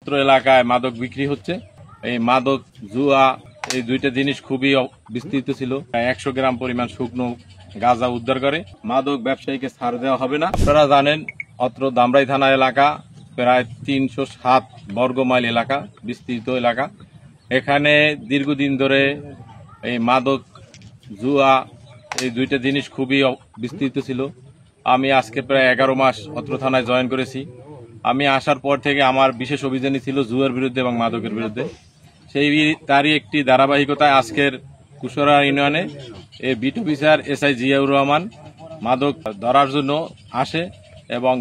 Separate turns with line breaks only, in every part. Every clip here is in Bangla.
অত্র এলাকায় মাদক বিক্রি হচ্ছে। এই মাদক জুয়া এই দুইটা জিনিস খুবই বিস্তৃত ছিল। 100 গ্রাম পরিমাণ শুকনো গাঁজা উদ্ধার করে। মাদক ব্যবসায়ীকে ছাড় দেওয়া হবে না। আপনারা জানেন অত্র ধামরাই থানা এলাকা প্রায় 307 বর্গ মাইল এলাকা, বিস্তৃত এলাকা। এখানে দীর্ঘদিন ধরে এই মাদক জুয়া এই দুইটা জিনিস খুবই বিস্তৃত ছিল। আমি আজকে প্রায় 11 মাস অত্র থানায় জয়েন করেছি। আমি আসার পর থেকে আমার বিশেষ অভিযানই ছিল জুয়ার বিরুদ্ধে এবং মাদকের বিরুদ্ধে। তারই একটি ধারাবাহিকতায় আজকের কুশরা ইউনিয়নে beat officer SI Ziaur Rahman মাদক ধরার জন্য আসে এবং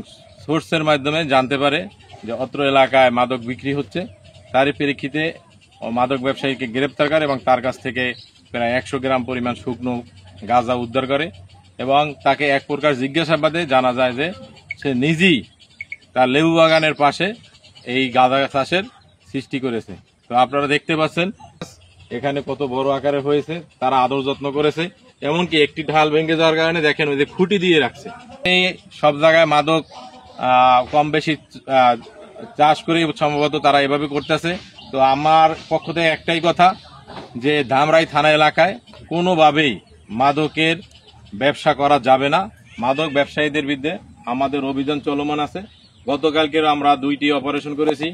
সোর্সের মাধ্যমে জানতে পারে যে অত্র এলাকায় মাদক বিক্রি হচ্ছে। তারই প্রেক্ষিতে মাদক ব্যবসায়ীকে গ্রেপ্তার করে এবং তার কাছ থেকে প্রায় 100 গ্রাম পরিমাণ শুকনো গাঁজা উদ্ধার করে এবং তাকে এক প্রকার জিজ্ঞাসাবাদে জানা যায় যে সে নিজেই তার লেবু বাগানের পাশে এই গাঁজা চাষের সৃষ্টি করেছে। তো আপনারা দেখতে পাচ্ছেন এখানে কত বড় আকারে হয়েছে, তারা আদর যত্ন করেছে। এমনকি একটি ঢাল ভেঙে যাওয়ার কারণে দেখেন ওই যে খুঁটি দিয়ে রাখছে। এই সব জায়গায় মাদক কম বেশি চাষ করে সম্ভবত তারা এভাবে করতেছে। তো আমার পক্ষ থেকে একটাই কথা যে ধামরাই থানা এলাকায় কোনোভাবেই মাদকের ব্যবসা করা যাবে না। মাদক ব্যবসায়ীদের বিরুদ্ধে আমাদের অভিযান চলমান আছে। গতকালকে আমরা 2টি অপারেশন করেছি,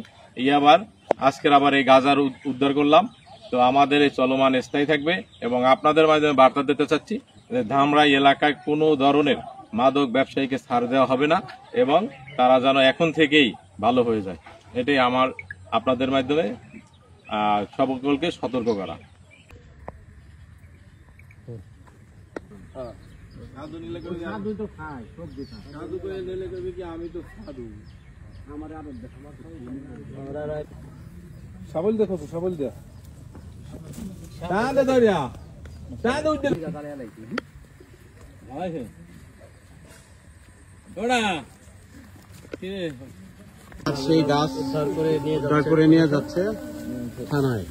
আজকের আবার এই গাঁজার উদ্ধার করলাম। তো আমাদের এই চলমান স্থায়ী থাকবে এবং আপনাদের মাধ্যমে বার্তা দিতে চাচ্ছি যে ধামরাই এলাকায় কোনো ধরনের মাদক ব্যবসায়ীকে ছাড় দেওয়া হবে না এবং তারা যেন এখন থেকেই ভালো হয়ে যায়। এটাই আমার আপনাদের মাধ্যমে সকলকে সতর্ক করা।
সাবল দেখো তো, সাবল দেয়া সেই গাছ উদ্ধার করে নিয়ে যাচ্ছে থানায়।